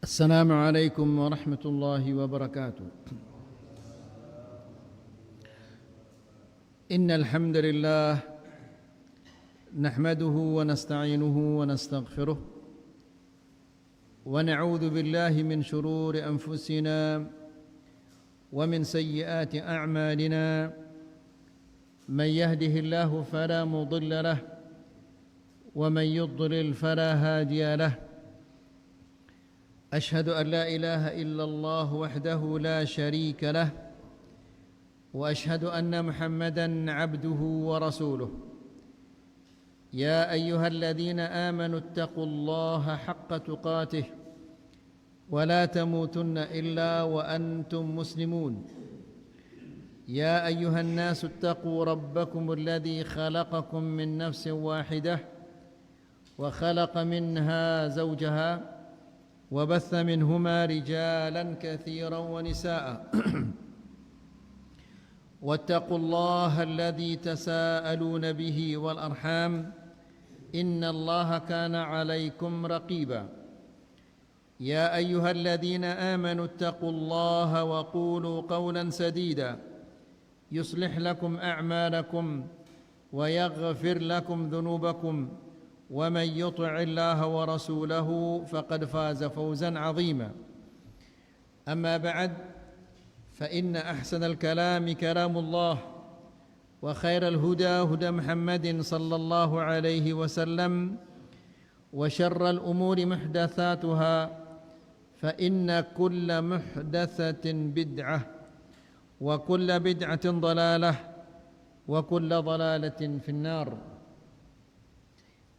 السلام عليكم ورحمة الله وبركاته. إن الحمد لله نحمده ونستعينه ونستغفره ونعوذ بالله من شرور أنفسنا ومن سيئات أعمالنا. من يهده الله فلا مضل له ومن يضلل فلا هادي له. أشهد أن لا إله إلا الله وحده لا شريك له وأشهد أن محمدًا عبده ورسوله. يا أيها الذين آمنوا اتقوا الله حق تقاته ولا تموتن إلا وأنتم مسلمون. يا أيها الناس اتقوا ربكم الذي خلقكم من نفس واحدة وخلق منها زوجها وبث منهما رجالا كثيرا ونساء واتقوا الله الذي تساءلون به والأرحام إن الله كان عليكم رقيبا. يا أيها الذين آمنوا اتقوا الله وقولوا قولا سديدا يصلح لكم أعمالكم ويغفر لكم ذنوبكم ومن يطع الله ورسوله فقد فاز فوزا عظيما. أما بعد فإن أحسن الكلام كلام الله وخير الهدى هدى محمد صلى الله عليه وسلم وشر الأمور محدثاتها فإن كل محدثة بدعة وكل بدعة ضلالة وكل ضلالة في النار.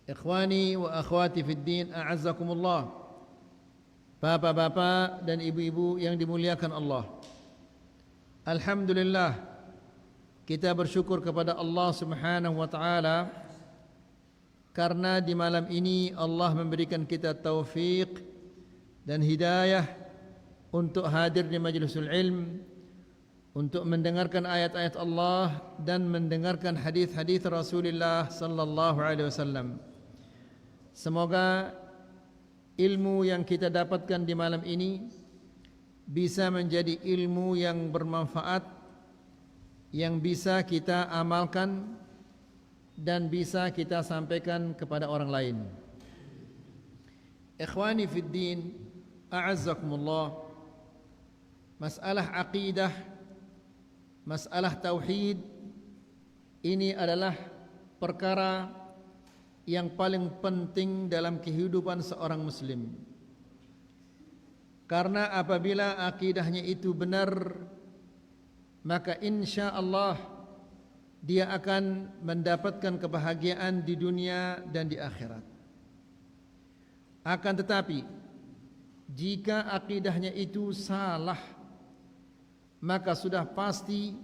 Ikhwani wa akhwati fid din, a'azzakumullah. Bapak-bapak dan ibu-ibu yang dimuliakan Allah. Alhamdulillah, kita bersyukur kepada Allah Subhanahu wa taala karena di malam ini Allah memberikan kita taufik dan hidayah untuk hadir di majlisul ilm, untuk mendengarkan ayat-ayat Allah dan mendengarkan hadis-hadis Rasulullah sallallahu alaihi wasallam. Semoga ilmu yang kita dapatkan di malam ini bisa menjadi ilmu yang bermanfaat, yang bisa kita amalkan dan bisa kita sampaikan kepada orang lain. Ikhwani fid din, a'azzakumullah. Masalah aqidah, masalah tauhid, ini adalah perkara yang paling penting dalam kehidupan seorang muslim. Karena apabila akidahnya itu benar, maka insya Allah dia akan mendapatkan kebahagiaan di dunia dan di akhirat. Akan tetapi jika akidahnya itu salah, maka sudah pasti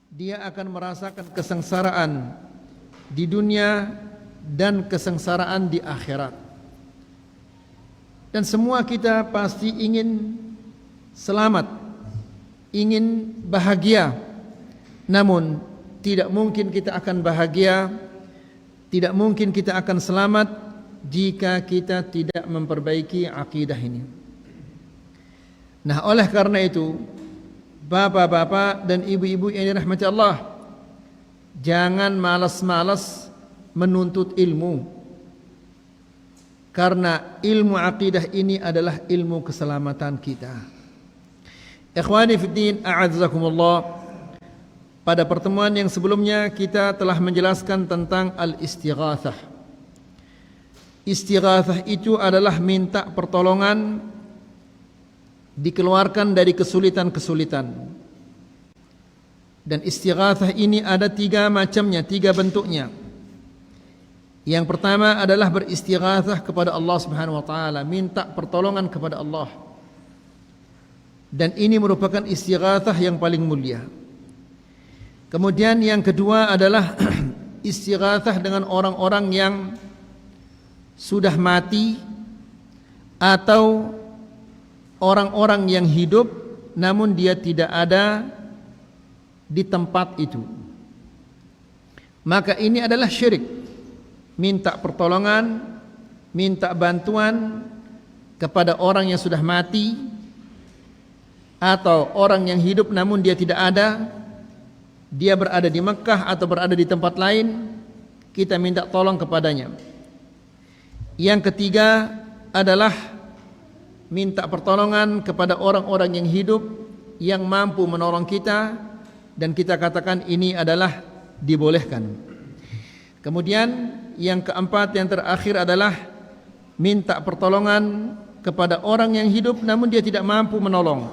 dia akan merasakan kesengsaraan di dunia dan kesengsaraan di akhirat. Dan semua kita pasti ingin selamat, ingin bahagia. Namun tidak mungkin kita akan bahagia, tidak mungkin kita akan selamat jika kita tidak memperbaiki akidah ini. Nah, oleh karena itu, bapak-bapak dan ibu-ibu yang dirahmati Allah, jangan malas-malas menuntut ilmu, karena ilmu akidah ini adalah ilmu keselamatan kita. Ikhwani fiddin, a'azzakumullah. Pada pertemuan yang sebelumnya kita telah menjelaskan tentang al-istighatsah. Istighatsah itu adalah minta pertolongan, dikeluarkan dari kesulitan-kesulitan. Dan istighatsah ini ada tiga macamnya, tiga bentuknya. Yang pertama adalah beristighatsah kepada Allah Subhanahu wa taala, minta pertolongan kepada Allah. Dan ini merupakan istighatsah yang paling mulia. Kemudian yang kedua adalah istighatsah dengan orang-orang yang sudah mati atau orang-orang yang hidup namun dia tidak ada di tempat itu, maka ini adalah syirik. Minta pertolongan, minta bantuan kepada orang yang sudah mati atau orang yang hidup namun dia tidak ada, dia berada di Mekah atau berada di tempat lain, kita minta tolong kepadanya. Yang ketiga adalah minta pertolongan kepada orang-orang yang hidup yang mampu menolong kita, dan kita katakan ini adalah dibolehkan. Kemudian yang keempat, yang terakhir adalah minta pertolongan kepada orang yang hidup namun dia tidak mampu menolong,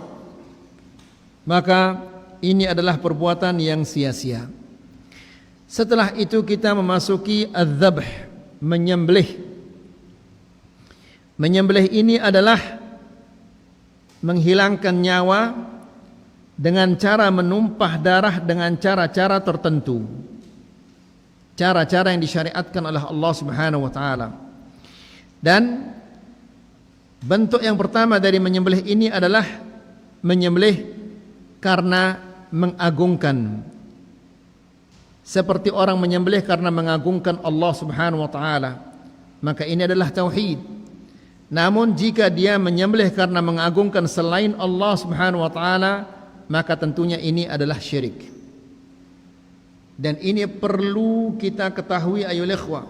maka ini adalah perbuatan yang sia-sia. Setelah itu kita memasuki adzabh, menyembelih. Menyembelih ini adalah menghilangkan nyawa dengan cara menumpah darah dengan cara-cara tertentu, cara-cara yang disyariatkan oleh Allah Subhanahu wa taala. Dan bentuk yang pertama dari menyembelih ini adalah menyembelih karena mengagungkan, seperti orang menyembelih karena mengagungkan Allah Subhanahu wa taala, maka ini adalah tauhid. Namun jika dia menyembelih karena mengagungkan selain Allah Subhanahu wa taala, maka tentunya ini adalah syirik. Dan ini perlu kita ketahui ayolah ikhwah,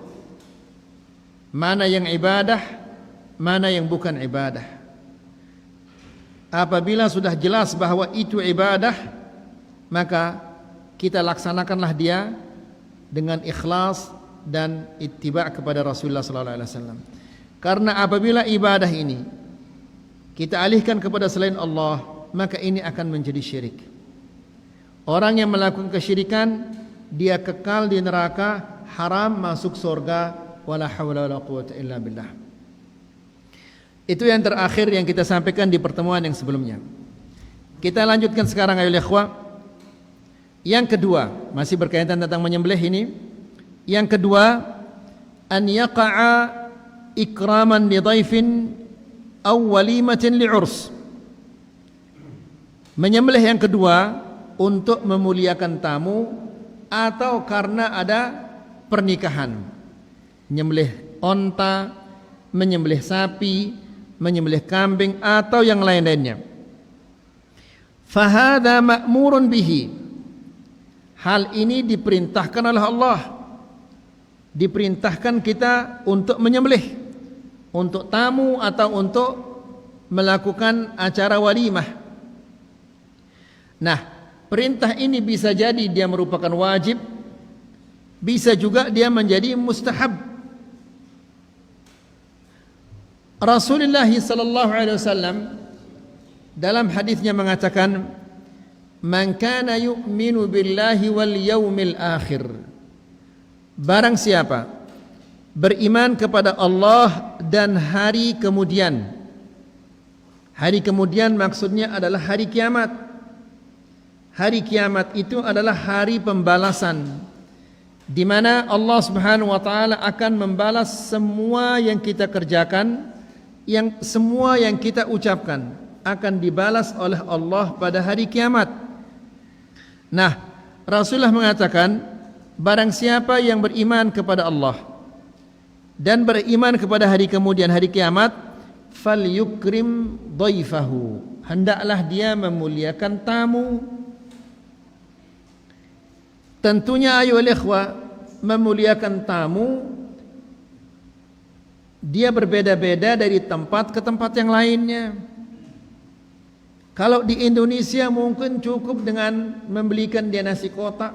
mana yang ibadah, mana yang bukan ibadah. Apabila sudah jelas bahwa itu ibadah, maka kita laksanakanlah dia dengan ikhlas dan ittiba' kepada Rasulullah sallallahu alaihi wasallam. Karena apabila ibadah ini kita alihkan kepada selain Allah, maka ini akan menjadi syirik. Orang yang melakukan kesyirikan, dia kekal di neraka, haram masuk surga, wala haula wala quwwata illa billah. Itu yang terakhir yang kita sampaikan di pertemuan yang sebelumnya. Kita lanjutkan sekarang ayolah ikhwah. Yang kedua, masih berkaitan tentang menyembelih ini. Yang kedua, an yaqa'a ikraman li dhaifin aw walimatin li'urs. Menyembelih yang kedua untuk memuliakan tamu atau karena ada pernikahan. Menyembelih onta, menyembelih sapi, menyembelih kambing atau yang lain-lainnya. Fahadha ma'murun bihi. Hal ini diperintahkan oleh Allah. Diperintahkan kita untuk menyembelih untuk tamu atau untuk melakukan acara walimah. Nah, perintah ini bisa jadi dia merupakan wajib, bisa juga dia menjadi mustahab. Rasulullah sallallahu alaihi wasallam dalam hadisnya mengatakan, "Man kana yu'minu billahi wal yaumil akhir." Barang siapa beriman kepada Allah dan hari kemudian. Hari kemudian maksudnya adalah hari kiamat. Hari kiamat itu adalah hari pembalasan, di mana Allah Subhanahu wa taala akan membalas semua yang kita kerjakan, semua yang kita ucapkan akan dibalas oleh Allah pada hari kiamat. Nah, Rasulullah mengatakan, barang siapa yang beriman kepada Allah dan beriman kepada hari kemudian, hari kiamat, falyukrim dhaifahu, hendaklah dia memuliakan tamu. Tentunya ayolah ikhwah, memuliakan tamu dia berbeda-beda dari tempat ke tempat yang lainnya. Kalau di Indonesia mungkin cukup dengan membelikan dia nasi kotak,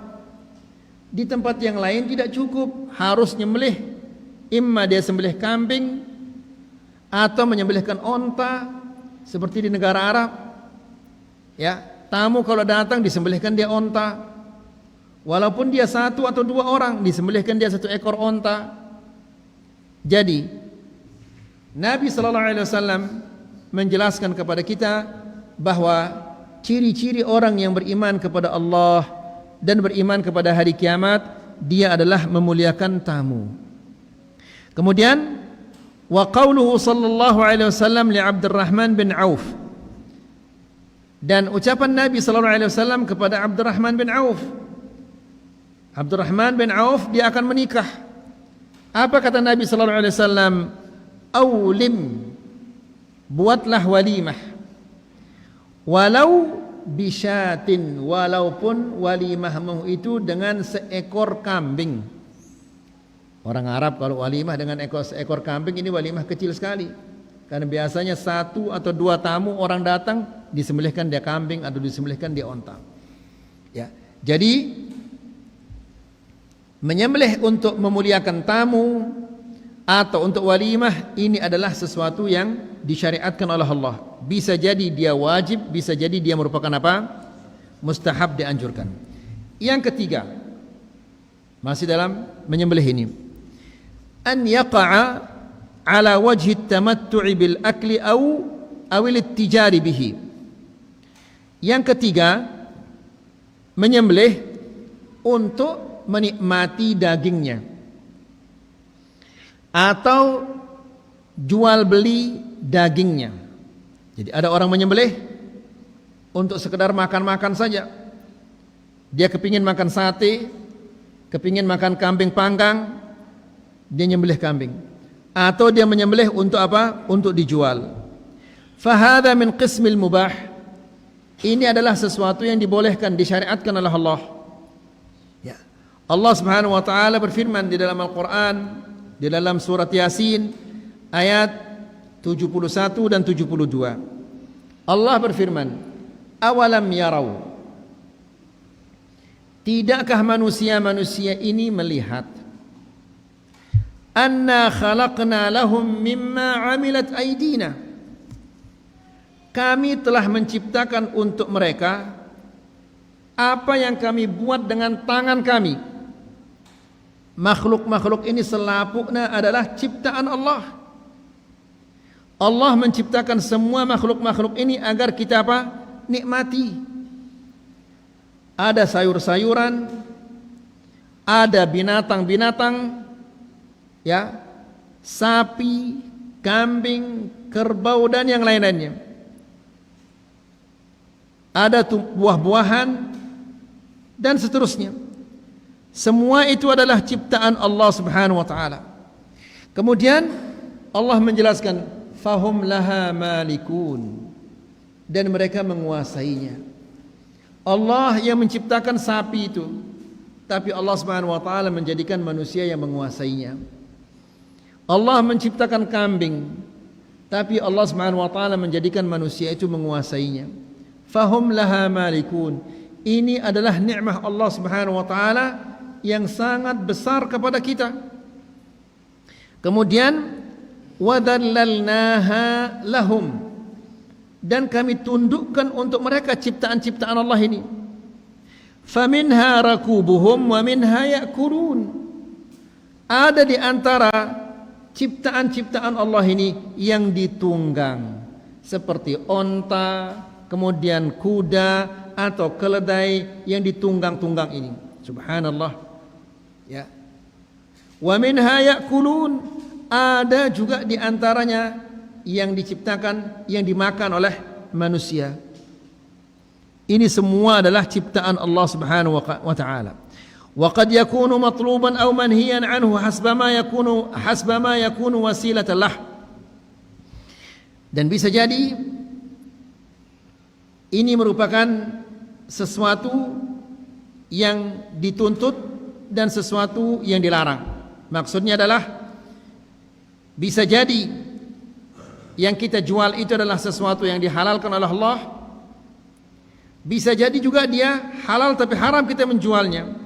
di tempat yang lain tidak cukup, harus nyembelih. Imma dia sembelih kambing atau menyembelihkan onta seperti di negara Arab. Ya, tamu kalau datang disembelihkan dia onta. Walaupun dia satu atau dua orang, disembelihkan dia satu ekor onta. Jadi Nabi sallallahu alaihi wasallam menjelaskan kepada kita bahwa ciri-ciri orang yang beriman kepada Allah dan beriman kepada hari kiamat, dia adalah memuliakan tamu. Kemudian wa qauluhu sallallahu alaihi wasallam li Abdurrahman bin Auf, Dan ucapan Nabi sallallahu alaihi wasallam kepada Abdurrahman bin Auf. Abdurrahman bin Auf dia akan menikah. Apa kata Nabi sallallahu alaihi wasallam? Aulim, buatlah walimah. Walau bisyatin, walaupun walimahmu itu dengan seekor kambing. Orang Arab kalau walimah dengan seekor kambing, ini walimah kecil sekali. Karena biasanya 1 atau 2 tamu orang datang, disembelihkan dia kambing atau disembelihkan dia onta. Ya. Jadi menyembelih untuk memuliakan tamu atau untuk walimah ini adalah sesuatu yang disyariatkan oleh Allah. Bisa jadi dia wajib, bisa jadi dia merupakan apa? Mustahab, dianjurkan. Yang ketiga, masih dalam menyembelih ini, an yaqa'a ala wajhi tamattu'i bil akli awil tijari bihi. Yang ketiga, menyembelih untuk menikmati dagingnya atau jual beli dagingnya. Jadi ada orang menyembelih untuk sekedar makan-makan saja. Dia kepingin makan sate, kepingin makan kambing panggang, dia nyembelih kambing. Atau dia menyembelih untuk apa? Untuk dijual. Fahadha min qismil mubah. Ini adalah sesuatu yang dibolehkan, disyariatkan oleh Allah. Ya. Allah Subhanahu wa taala berfirman di dalam Al-Qur'an, di dalam surat Yasin ayat 71 dan 72. Allah berfirman, awalam yarau, tidakkah manusia-manusia ini melihat, anna khalaqna lahum mimma amilat aydina, kami telah menciptakan untuk mereka apa yang kami buat dengan tangan kami. Makhluk-makhluk ini selapuknya adalah ciptaan Allah. Allah menciptakan semua makhluk-makhluk ini agar kita apa? Nikmati. Ada sayur-sayuran, ada binatang-binatang, ya, sapi, kambing, kerbau dan yang lain-lainnya. Ada buah-buahan dan seterusnya. Semua itu adalah ciptaan Allah Subhanahu wa taala. Kemudian Allah menjelaskan, fahum laha malikun, dan mereka menguasainya. Allah yang menciptakan sapi itu, tapi Allah Subhanahu wa taala menjadikan manusia yang menguasainya. Allah menciptakan kambing, tapi Allah Subhanahu wa taala menjadikan manusia itu menguasainya. Fahum laha malikun. Ini adalah nikmat Allah Subhanahu wa taala yang sangat besar kepada kita. Kemudian wadallalnaha lahum, dan kami tundukkan untuk mereka ciptaan-ciptaan Allah ini. Faminha rakubuhum wa minha ya'kulun. Ada di antara ciptaan-ciptaan Allah ini yang ditunggang, seperti onta, kemudian kuda atau keledai yang ditunggang-tunggang ini. Subhanallah. Ya. Wa minha ya'kulun, ada juga di antaranya yang diciptakan, yang dimakan oleh manusia. Ini semua adalah ciptaan Allah Subhanahu wa taala. Wa qad yakunu matluban aw manhiyan anhu hasbama yakunu wasilatan lah. Dan bisa jadi ini merupakan sesuatu yang dituntut dan sesuatu yang dilarang. Maksudnya adalah bisa jadi yang kita jual itu adalah sesuatu yang dihalalkan oleh Allah. Bisa jadi juga dia halal tapi haram kita menjualnya.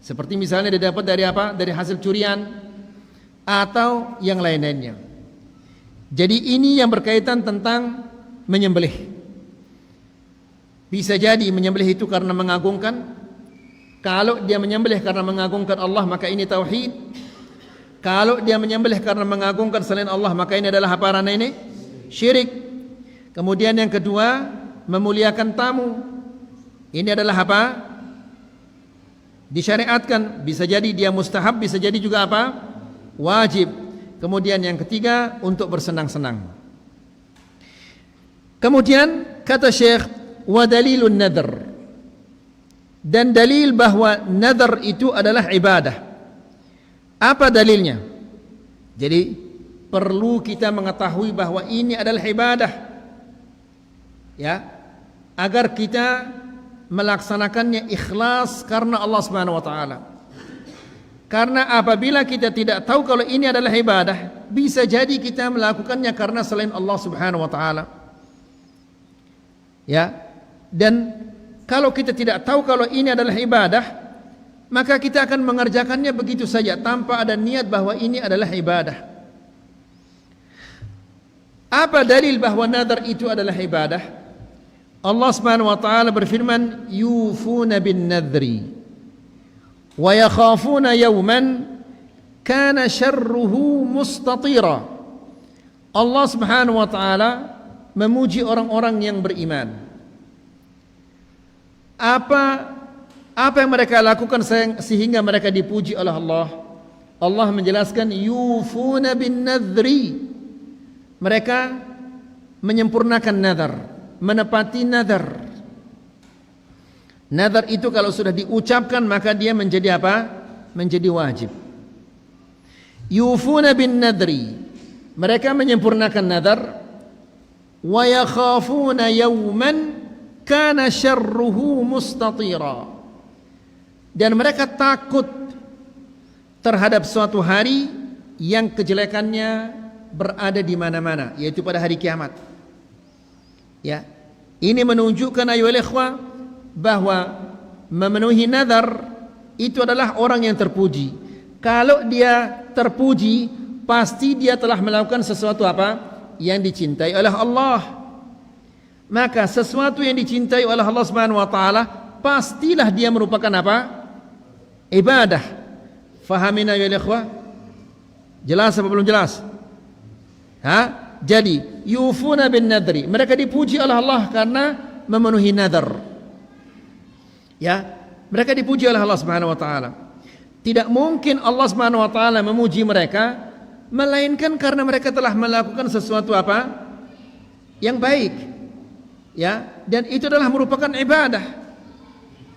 Seperti misalnya dia dapat dari apa? Dari hasil curian atau yang lain-lainnya. Jadi ini yang berkaitan tentang menyembelih. Bisa jadi menyembelih itu karena mengagungkan. Kalau dia menyembelih karena mengagungkan Allah, maka ini tauhid. Kalau dia menyembelih karena mengagungkan selain Allah, maka ini adalah apa ranah ini? Syirik. Kemudian yang kedua, memuliakan tamu. Ini adalah apa? Disyariatkan. Bisa jadi dia mustahab, bisa jadi juga apa? Wajib. Kemudian yang ketiga, untuk bersenang-senang. Kemudian kata Syekh, wa dalilun nadhr. Dan dalil bahwa nadhr itu adalah ibadah. Apa dalilnya? Jadi perlu kita mengetahui bahwa ini adalah ibadah, ya, agar kita melaksanakannya ikhlas karena Allah Subhanahu wa taala. Karena apabila kita tidak tahu kalau ini adalah ibadah, bisa jadi kita melakukannya karena selain Allah Subhanahu wa taala. Ya. Dan kalau kita tidak tahu kalau ini adalah ibadah, maka kita akan mengerjakannya begitu saja tanpa ada niat bahwa ini adalah ibadah. Apa dalil bahwa nadar itu adalah ibadah? Allah Subhanahu wa taala berfirman, "Yufuna bin nadri wa yakhafuna yawman kana syarruhu mustatira." Allah Subhanahu wa taala memuji orang-orang yang beriman. Apa yang mereka lakukan sehingga mereka dipuji oleh Allah? Allah menjelaskan, yufuna bin nadri. Mereka menyempurnakan nadar, menepati nadar. Nadar itu kalau sudah diucapkan maka dia menjadi apa? Menjadi wajib. Yufuna bin nadri. Mereka menyempurnakan nadar. Wa yakhafuna yawman kana syarruhu mustatira. Dan mereka takut terhadap suatu hari yang kejelekannya berada di mana-mana, yaitu pada hari kiamat. Ya. Ini menunjukkan ayyuhal ikhwah bahwa memenuhi nazar itu adalah orang yang terpuji. Kalau dia terpuji, pasti dia telah melakukan sesuatu apa? Yang dicintai oleh Allah. Maka sesuatu yang dicintai oleh Allah Subhanahu wa taala pastilah dia merupakan apa? Ibadah. Fahamina ya ikhwah? Jelas apa belum jelas? Jadi yufuna bin nadri, mereka dipuji oleh Allah karena memenuhi nadar. Ya, mereka dipuji oleh Allah Subhanahu wa taala. Tidak mungkin Allah Subhanahu wa taala memuji mereka melainkan karena mereka telah melakukan sesuatu apa? Yang baik. Ya, dan itu adalah merupakan ibadah.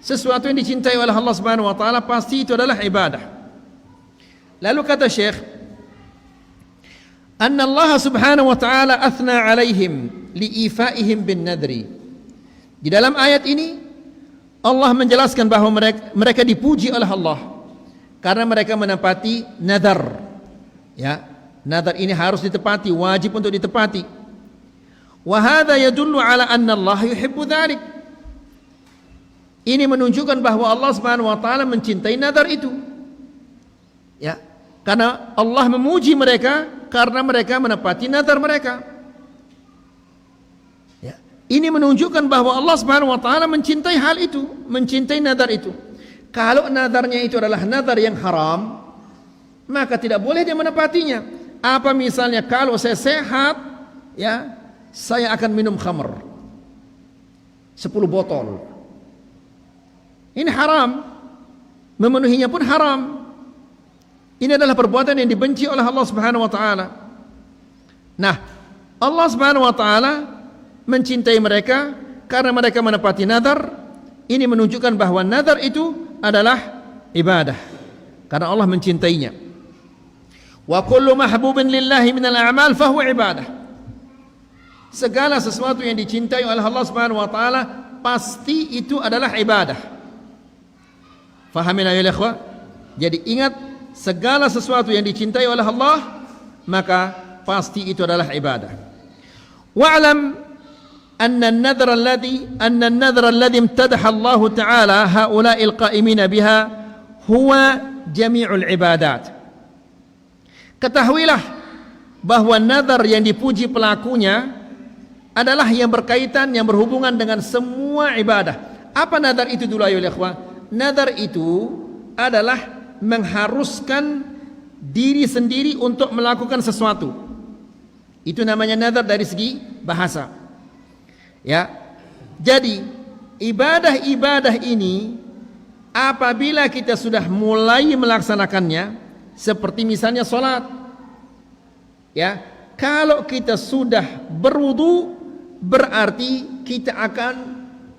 Sesuatu yang dicintai oleh Allah Subhanahu wa taala pasti itu adalah ibadah. Lalu kata Syekh, "Anna Allah Subhanahu wa taala athna 'alaihim liifaihim bin nadri." Di dalam ayat ini Allah menjelaskan bahwa mereka dipuji oleh Allah karena mereka menepati nadar. Ya, nadar ini harus ditepati, wajib untuk ditepati. Wa hadza yadullu ala anna Allah yuhibbu dzalik. Ini menunjukkan bahwa Allah Subhanahu wa taala mencintai nadar itu. Ya, karena Allah memuji mereka karena mereka menepati nadar mereka. Ya, ini menunjukkan bahwa Allah Subhanahu wa taala mencintai hal itu, mencintai nadar itu. Kalau nadarnya itu adalah nadar yang haram, maka tidak boleh dia menepatinya. Apa misalnya kalau saya sehat, ya, saya akan minum khamr 10 botol. Ini haram. Memenuhinya pun haram. Ini adalah perbuatan yang dibenci oleh Allah Subhanahu wa taala. Nah, Allah Subhanahu wa taala mencintai mereka karena mereka menepati nadar. Ini menunjukkan bahwa nadar itu adalah ibadah karena Allah mencintainya. Wa kullu mahbubin lillahi minal a'mal fahuwa ibadah. Segala sesuatu yang dicintai oleh Allah Subhanahu wa taala pasti itu adalah ibadah. Fahamina ya ikhwah? Jadi ingat, segala sesuatu yang dicintai oleh Allah maka pasti itu adalah ibadah. Wa'lam anna an-nadhra alladhi imtadaha Allah ta'ala haula'il qa'imina biha huwa jami'ul ibadat. Ketahuilah bahwa nadar yang dipuji pelakunya adalah yang berkaitan, yang berhubungan dengan semua ibadah. Apa nadar itu dulu ayo ikhwah? Nadar itu adalah mengharuskan diri sendiri untuk melakukan sesuatu. Itu namanya nadar dari segi bahasa. Ya. Jadi ibadah-ibadah ini apabila kita sudah mulai melaksanakannya, seperti misalnya salat. Ya, kalau kita sudah berwudu berarti kita akan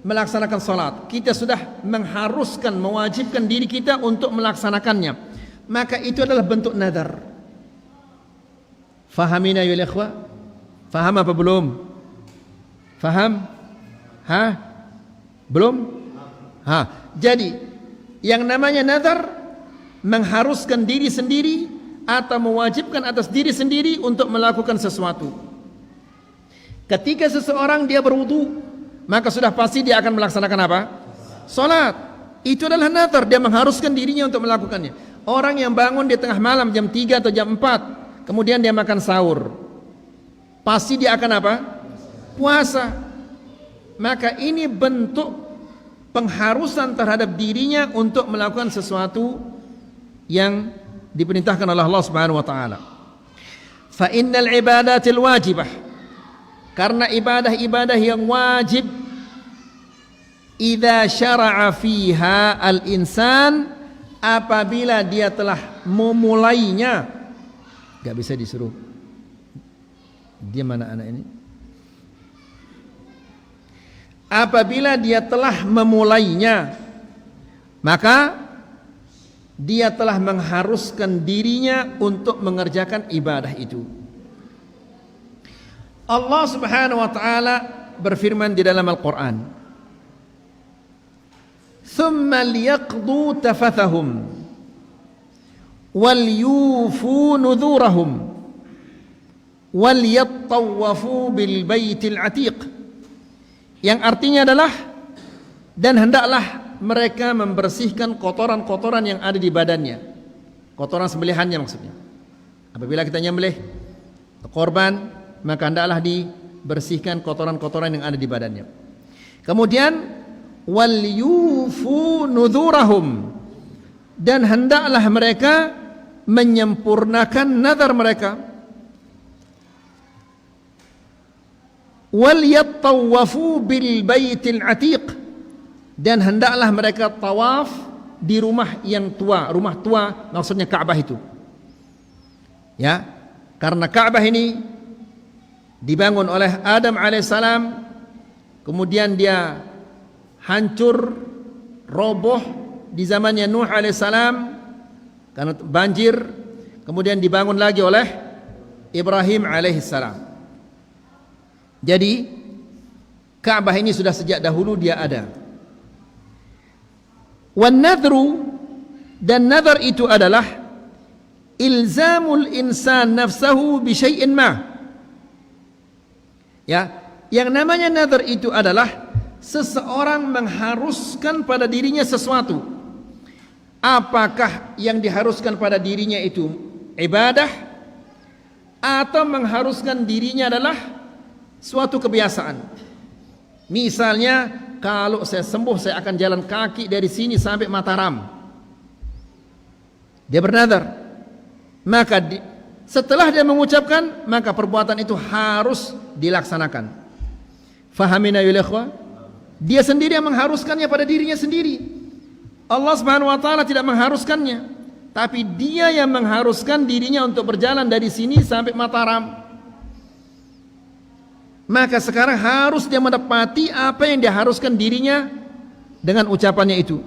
melaksanakan salat, kita sudah mengharuskan, mewajibkan diri kita untuk melaksanakannya, maka itu adalah bentuk nazar. Fahamina ya ikhwah? Faham apa belum? Faham? Belum? Jadi yang namanya nazar mengharuskan diri sendiri atau mewajibkan atas diri sendiri untuk melakukan sesuatu. Ketika seseorang dia berwudu, maka sudah pasti dia akan melaksanakan apa? Salat. Itu adalah nazar, dia mengharuskan dirinya untuk melakukannya. Orang yang bangun di tengah malam jam 3 atau jam 4, kemudian dia makan sahur, pasti dia akan apa? Puasa. Maka ini bentuk pengharusan terhadap dirinya untuk melakukan sesuatu yang diperintahkan oleh Allah Subhanahu wa taala. Fa innal ibadatil wajibah, karena ibadah-ibadah yang wajib, idza syara'a fiha al-insan, apabila dia telah memulainya, enggak bisa disuruh. Dia mana anak ini? Apabila dia telah memulainya, maka dia telah mengharuskan dirinya untuk mengerjakan ibadah itu. Allah Subhanahu wa taala berfirman di dalam Al-Qur'an, "Tsumma liyaqdu tafathahum wal yufu nudhurahum wal yattawafu bil baitil atiq." Yang artinya adalah, dan hendaklah mereka membersihkan kotoran-kotoran yang ada di badannya, kotoran sembelihannya maksudnya. Apabila kita nyembelih korban, maka hendaklah dibersihkan kotoran-kotoran yang ada di badannya. Kemudian wal yufu nudhurahum, dan hendaklah mereka menyempurnakan nazar mereka. Wal yattawafu bil baitil atiq, dan hendaklah mereka tawaf di rumah yang tua. Rumah tua maksudnya Ka'bah itu. Ya, karena Ka'bah ini dibangun oleh Adam alaihissalam, kemudian dia hancur, roboh di zamannya Nuh alaihissalam karena banjir, kemudian dibangun lagi oleh Ibrahim alaihissalam. Jadi Ka'bah ini sudah sejak dahulu dia ada. Wan nadhru, dan nazar itu adalah ilzamul insan nafsahu bi syai'in ma. Ya, yang namanya nazar itu adalah seseorang mengharuskan pada dirinya sesuatu. Apakah yang diharuskan pada dirinya itu ibadah, atau mengharuskan dirinya adalah suatu kebiasaan. Misalnya, kalau saya sembuh saya akan jalan kaki dari sini sampai Mataram. Dia bernazar. Maka setelah dia mengucapkan, maka perbuatan itu harus dilaksanakan. Fahamina ya ikhwah? Dia sendiri yang mengharuskannya pada dirinya sendiri. Allah Subhanahu wa taala tidak mengharuskannya, tapi dia yang mengharuskan dirinya untuk berjalan dari sini sampai Mataram. Maka sekarang harus dia mendapati apa yang dia haruskan dirinya dengan ucapannya itu.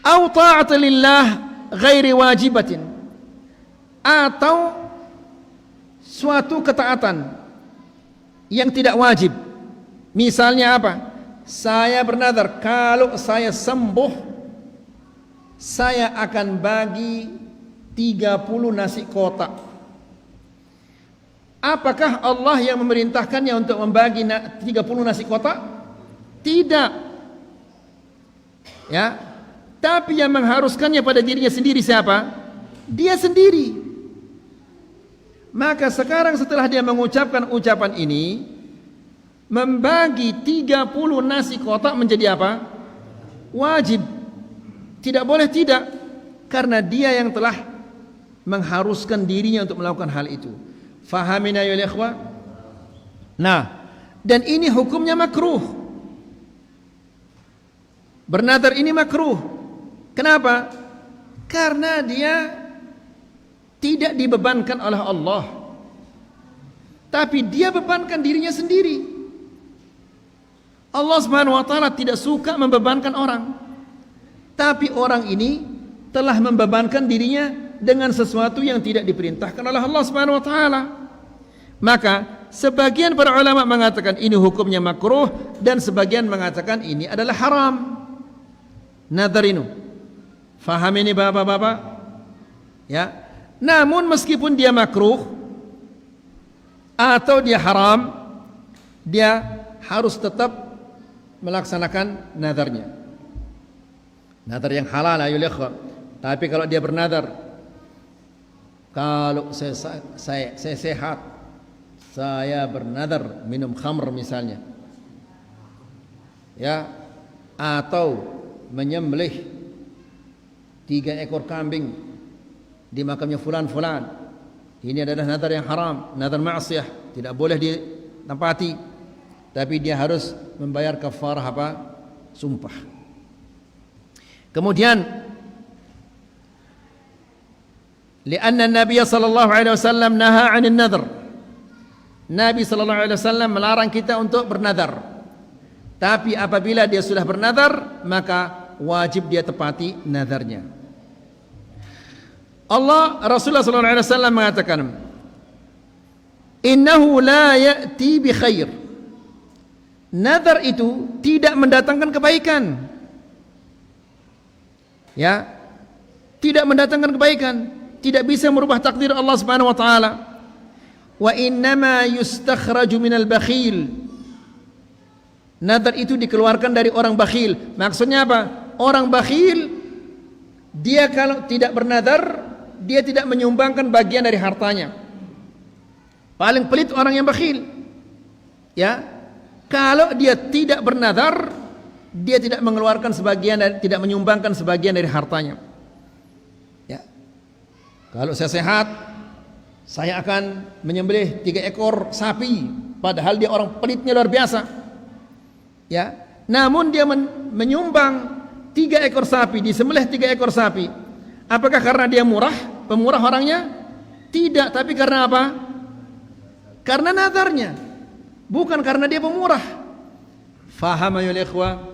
Au ta'ata lillah ghairi wajibatin, atau suatu ketaatan yang tidak wajib. Misalnya apa? Saya bernazar, kalau saya sembuh, saya akan bagi 30 nasi kotak. Apakah Allah yang memerintahkannya untuk membagi 30 nasi kotak? Tidak. Ya. Tapi yang mengharuskannya pada dirinya sendiri siapa? Dia sendiri. Maka sekarang setelah dia mengucapkan ucapan ini, membagi 30 nasi kotak menjadi apa? Wajib. Tidak boleh tidak, karena dia yang telah mengharuskan dirinya untuk melakukan hal itu. Fahamina ya ikhwah? Nah, dan ini hukumnya makruh. Bernazar ini makruh. Kenapa? Karena dia tidak dibebankan oleh Allah, tapi dia bebankan dirinya sendiri. Allah Subhanahu wa taala tidak suka membebankan orang. Tapi orang ini telah membebankan dirinya dengan sesuatu yang tidak diperintahkan oleh Allah Subhanahu wa taala. Maka sebagian para ulama mengatakan ini hukumnya makruh dan sebagian mengatakan ini adalah haram. Nadar ini. Faham ini Bapak-bapak? Ya. Namun meskipun dia makruh atau dia haram, dia harus tetap melaksanakan nadarnya. Nadar yang halal ayol ikhwan. Tapi kalau dia bernadar, kalau saya sehat, saya bernadar minum khamr misalnya, ya, atau menyembelih 3 ekor kambing di makamnya fulan-fulan, ini adalah nadar yang haram, nadar maksiyah, tidak boleh ditempati, tapi dia harus membayar kafarah apa? Sumpah. Kemudian lianna Nabi sallallahu alaihi wasallam naha 'anil nadhr. Nabi sallallahu alaihi wasallam melarang kita untuk bernadar. Tapi apabila dia sudah bernadar, maka wajib dia tepati nadarnya. Rasulullah sallallahu alaihi wasallam mengatakan, "Innahu la ya'ti bi khair." Nadar itu tidak mendatangkan kebaikan. Ya, tidak mendatangkan kebaikan, tidak bisa merubah takdir Allah Subhanahu wa taala. Wa innama yustakhraju minal bakhil. Nadar itu dikeluarkan dari orang bakhil. Maksudnya apa? Orang bakhil dia kalau tidak bernadar, dia tidak menyumbangkan bagian dari hartanya. Paling pelit orang yang bakhil. Ya. Kalau dia tidak bernadar, dia tidak mengeluarkan sebagian dan tidak menyumbangkan sebagian dari hartanya. Ya. Kalau saya sehat, saya akan menyembelih 3 ekor sapi, padahal dia orang pelitnya luar biasa. Ya. Namun dia menyumbang 3 ekor sapi, disembelih 3 ekor sapi. Apakah karena dia murah, pemurah orangnya? Tidak, tapi karena apa? Karena nadarnya, bukan karena dia pemurah. Faham ya ikhwah?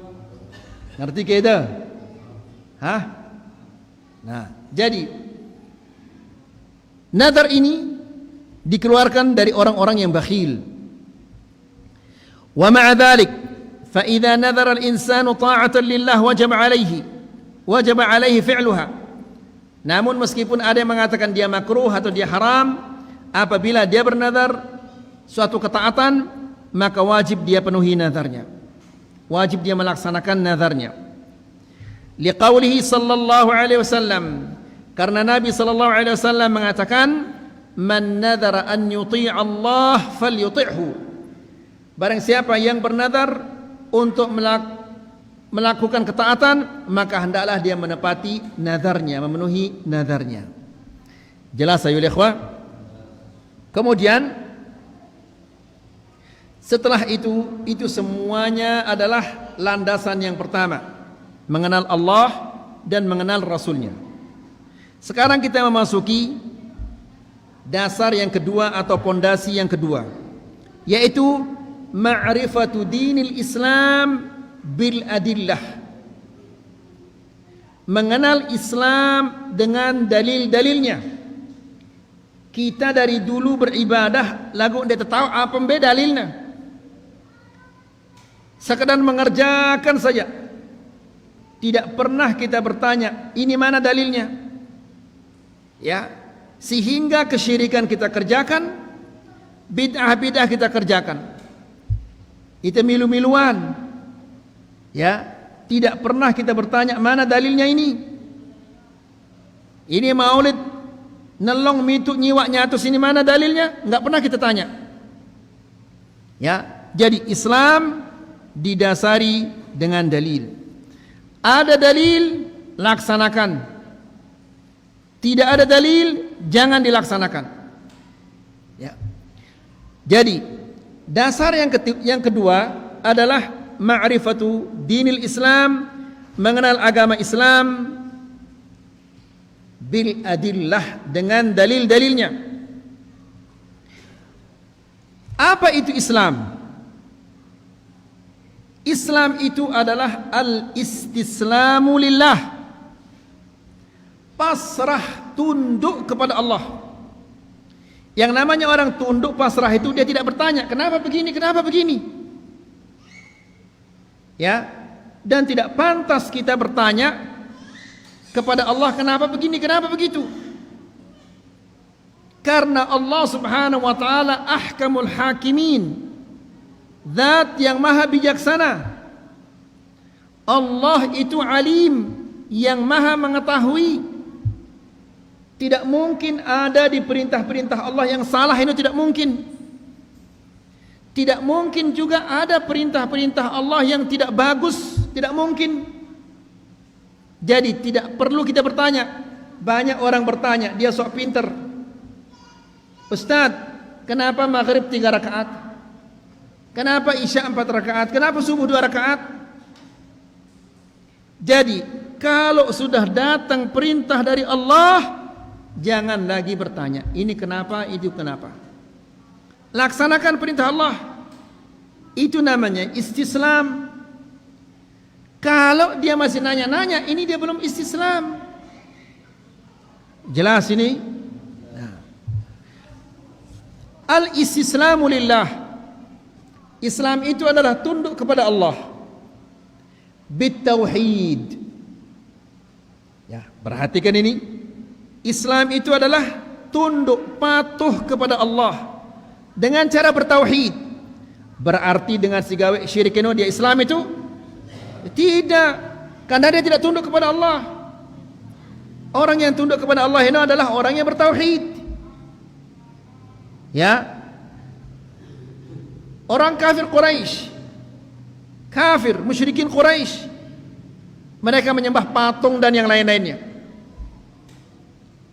Ngerti kita? Hah? Nah, jadi nadar ini dikeluarkan dari orang-orang yang bakhil. Wa ma'a dzalik, fa idza nadhara al-insanu ta'atan lillah wajaba 'alaihi fi'luha. Namun meskipun ada yang mengatakan dia makruh atau dia haram, apabila dia bernadar suatu ketaatan, maka wajib dia penuhi nadarnya. Wajib dia melaksanakan nadarnya. Liqaulihi sallallahu alaihi wasallam, karena Nabi sallallahu alaihi wasallam mengatakan, man nadara an yuti' Allah falyuti'hu. Barang siapa yang bernadar untuk melakukan ketaatan, maka hendaklah dia menepati nadarnya, memenuhi nadarnya. Jelas ayol ikhwah? Kemudian setelah itu semuanya adalah landasan yang pertama, mengenal Allah dan mengenal Rasulnya. Sekarang kita memasuki dasar yang kedua atau pondasi yang kedua, yaitu ma'rifatu dinil Islam bil adillah. Mengenal Islam dengan dalil-dalilnya. Kita dari dulu beribadah lagu dia tahu apa dalilnya. Sekadar mengerjakan saja, tidak pernah kita bertanya ini mana dalilnya, ya, sehingga kesyirikan kita kerjakan, bid'ah kita kerjakan, itu milu-miluan, ya, tidak pernah kita bertanya mana dalilnya ini maulid nelong mitu nyiwak nyatus ini mana dalilnya, nggak pernah kita tanya, ya. Jadi Islam didasari dengan dalil. Ada dalil, laksanakan. Tidak ada dalil, jangan dilaksanakan. Ya. Jadi dasar yang kedua adalah ma'rifatu dinil Islam, mengenal agama Islam bil adillah, dengan dalil-dalilnya. Apa itu Islam? Islam itu adalah al-istislamu lillah, pasrah tunduk kepada Allah. Yang namanya orang tunduk pasrah itu dia tidak bertanya kenapa begini, kenapa begini, ya. Dan tidak pantas kita bertanya kepada Allah kenapa begini, kenapa begitu. Karena Allah Subhanahu wa taala ahkamul hakimin, zat yang maha bijaksana. Allah itu alim, yang maha mengetahui. Tidak mungkin ada di perintah-perintah Allah yang salah, itu tidak mungkin. Tidak mungkin juga ada perintah-perintah Allah yang tidak bagus, tidak mungkin. Jadi tidak perlu kita bertanya. Banyak orang bertanya, dia sok pinter. Ustaz, kenapa maghrib 3 rakaat? Kenapa isya 4 rakaat? Kenapa subuh 2 rakaat? Jadi kalau sudah datang perintah dari Allah, jangan lagi bertanya ini kenapa, itu kenapa. Laksanakan perintah Allah. Itu namanya istislam. Kalau dia masih nanya-nanya, ini dia belum istislam. Jelas ini? Al-istislamu lillah, Islam itu adalah tunduk kepada Allah bitauhid. Ya, perhatikan ini. Islam itu adalah tunduk patuh kepada Allah dengan cara bertauhid. Berarti dengan sigawe syirik itu dia Islam itu? Tidak, karena dia tidak tunduk kepada Allah. Orang yang tunduk kepada Allah itu adalah orang yang bertauhid. Ya, orang kafir Quraisy, kafir musyrikin Quraisy, mereka menyembah patung dan yang lain-lainnya.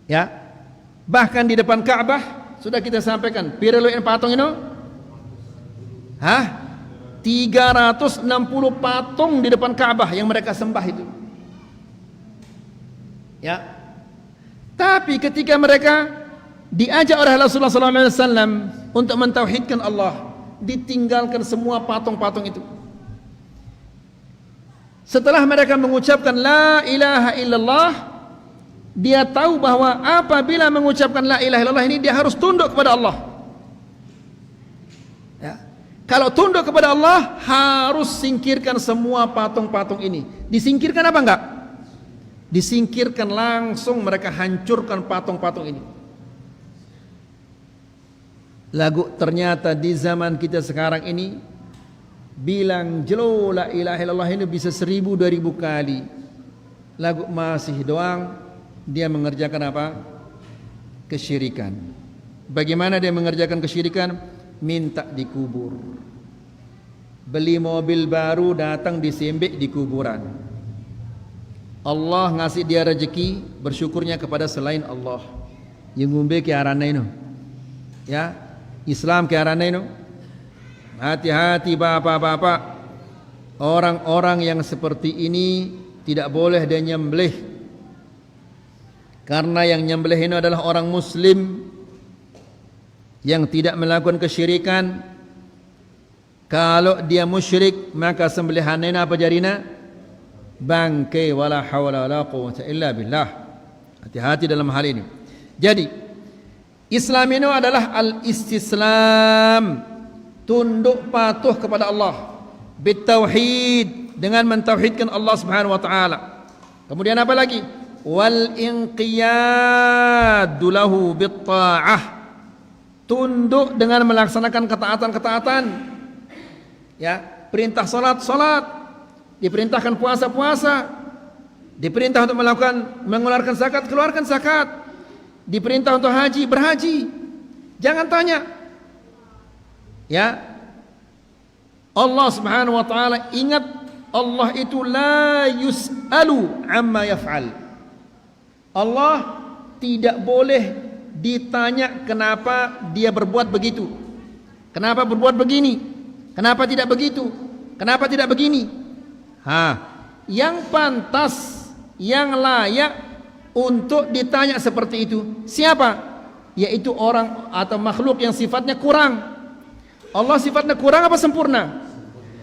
Ya, bahkan di depan Ka'bah sudah kita sampaikan, pireluin patung itu, 360 patung di depan Ka'bah yang mereka sembah itu. Ya, tapi ketika mereka diajak oleh Rasulullah SAW untuk mentauhidkan Allah, ditinggalkan semua patung-patung itu. Setelah mereka mengucapkan la ilaha illallah, dia tahu bahwa apabila mengucapkan la ilaha illallah ini dia harus tunduk kepada Allah. Ya. Kalau tunduk kepada Allah harus singkirkan semua patung-patung ini. Disingkirkan apa enggak? Disingkirkan langsung, mereka hancurkan patung-patung ini. Lagu ternyata di zaman kita sekarang ini bilang jelo la ilaha illallah ini bisa 1000-2000 kali. Lagu masih doang dia mengerjakan apa? Kesyirikan. Bagaimana dia mengerjakan kesyirikan? Minta dikubur. Beli mobil baru, datang disembek di kuburan. Allah ngasih dia rezeki, bersyukurnya kepada selain Allah. Yang ngumbe ke arana itu. Ya, Islam ke arana itu. Hati-hati bapak-bapak. Orang-orang yang seperti ini tidak boleh dia nyembelih. Karena yang nyembelih ini adalah orang muslim yang tidak melakukan kesyirikan. Kalau dia musyrik, maka sembelihannya apa jarina? Bangkai, wala hawla wala quwwata illa billah. Hati-hati dalam hal ini. Jadi Islam ini adalah al-istislam, tunduk patuh kepada Allah bitauhid, dengan mentauhidkan Allah Subhanahu wa taala. Kemudian apa lagi? Wal inqiyadu lahu bitta'ah, tunduk dengan melaksanakan ketaatan-ketaatan. Ya, perintah salat, salat, diperintahkan puasa, puasa, diperintah untuk mengeluarkan zakat, keluarkan zakat, diperintah untuk haji, berhaji. Jangan tanya. Ya, Allah Subhanahu wa taala, ingat Allah itu la yus'alu amma yaf'al. Allah tidak boleh ditanya kenapa dia berbuat begitu, kenapa berbuat begini, kenapa tidak begitu, kenapa tidak begini. Yang pantas, yang layak untuk ditanya seperti itu siapa? Yaitu orang atau makhluk yang sifatnya kurang. Allah sifatnya kurang apa sempurna?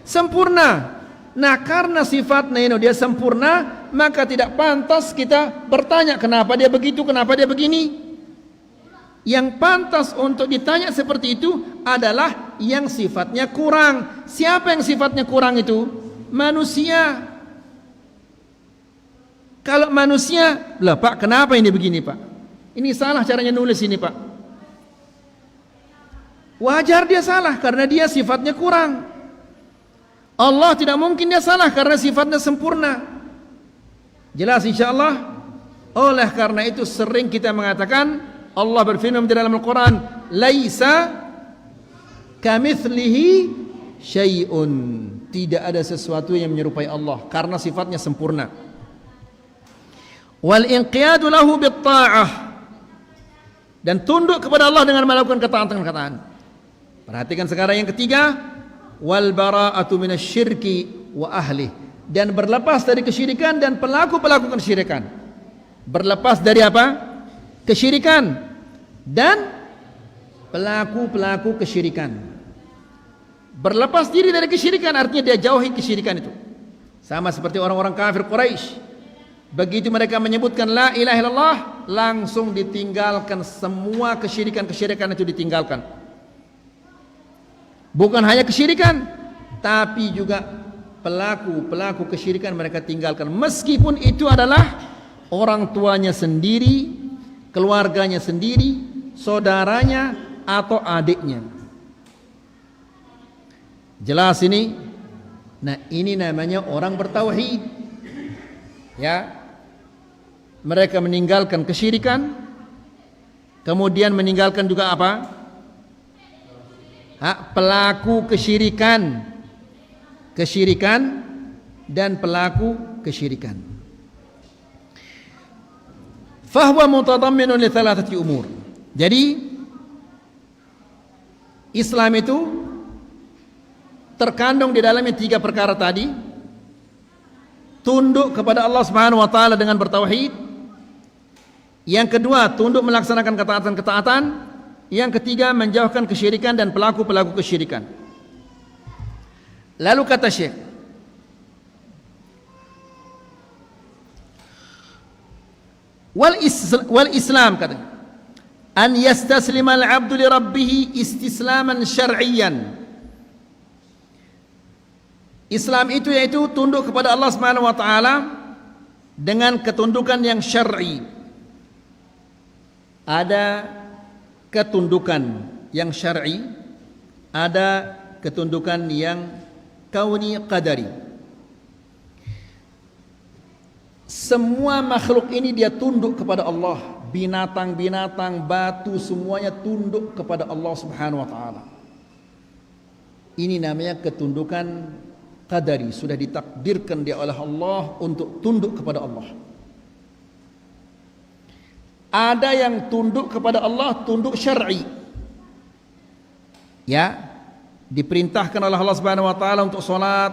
Sempurna. Nah, karena sifatnya ini dia sempurna, maka tidak pantas kita bertanya kenapa dia begitu, kenapa dia begini. Yang pantas untuk ditanya seperti itu adalah yang sifatnya kurang. Siapa yang sifatnya kurang itu? Manusia. Kalau manusia, lah Pak, kenapa ini begini Pak? Ini salah caranya nulis ini Pak. Wajar dia salah karena dia sifatnya kurang. Allah tidak mungkin dia salah karena sifatnya sempurna. Jelas insyaallah. Oleh karena itu sering kita mengatakan, Allah berfirman di dalam Al-Quran, laisa kamitslihi syai'un. Tidak ada sesuatu yang menyerupai Allah karena sifatnya sempurna. Wal inqiyadu lahu bitta'ah, dan tunduk kepada Allah dengan melakukan ketaatan-ketaatan. Perhatikan sekarang yang ketiga, wal bara'atu minasyirki wa ahli, dan berlepas dari kesyirikan dan pelaku-pelaku kesyirikan. Berlepas dari apa? Kesyirikan dan pelaku-pelaku kesyirikan. Berlepas diri dari kesyirikan artinya dia jauhi kesyirikan itu. Sama seperti orang-orang kafir Quraisy. Begitu mereka menyebutkan la ilaha illallah, langsung ditinggalkan semua kesyirikan-kesyirikan itu ditinggalkan. Bukan hanya kesyirikan, tapi juga pelaku-pelaku kesyirikan mereka tinggalkan. Meskipun itu adalah orang tuanya sendiri, keluarganya sendiri, saudaranya atau adiknya. Jelas ini? Nah, ini namanya orang bertauhid. Ya. Mereka meninggalkan kesyirikan, kemudian meninggalkan juga apa? Pelaku kesyirikan. Kesyirikan dan pelaku kesyirikan. Fahuwa mutadamminun li thalathati umur. Jadi Islam itu terkandung di dalamnya 3 perkara tadi. Tunduk kepada Allah Subhanahu wa taala dengan bertauhid. Yang kedua, tunduk melaksanakan ketaatan-ketaatan. Yang ketiga, menjauhkan kesyirikan dan pelaku-pelaku kesyirikan. Lalu kata Syekh, wal Islam kata, an yastaslima al-'abdu li rabbih istislaman syar'iyyan. Islam itu yaitu tunduk kepada Allah Subhanahu wa taala dengan ketundukan yang syar'i. Ada ketundukan yang syar'i, ada ketundukan yang kauni qadari. Semua makhluk ini dia tunduk kepada Allah. Binatang-binatang, batu, semuanya tunduk kepada Allah Subhanahu wa taala. Ini namanya ketundukan qadari, sudah ditakdirkan dia oleh Allah untuk tunduk kepada Allah. Ada yang tunduk kepada Allah, tunduk syar'i. Ya, diperintahkan oleh Allah Subhanahu wa taala untuk salat,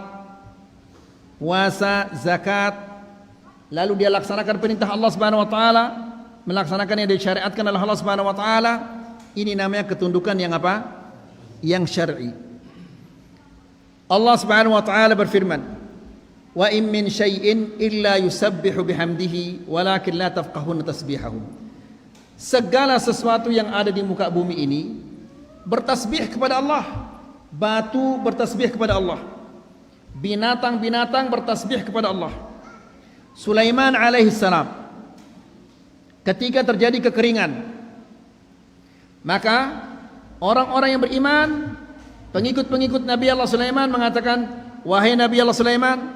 puasa, zakat, lalu dia laksanakan perintah Allah Subhanahu wa taala, melaksanakan yang disyariatkan oleh Allah Subhanahu wa taala. Ini namanya ketundukan yang apa? Yang syar'i. Allah Subhanahu wa taala berfirman, "Wa in min syai'in illa yusabbihu bihamdihi walakin la tafqahuna tasbihahum." Segala sesuatu yang ada di muka bumi ini bertasbih kepada Allah. Batu bertasbih kepada Allah. Binatang-binatang bertasbih kepada Allah. Sulaiman alaihissalam, ketika terjadi kekeringan, maka orang-orang yang beriman, pengikut-pengikut Nabi Allah Sulaiman mengatakan, wahai Nabi Allah Sulaiman,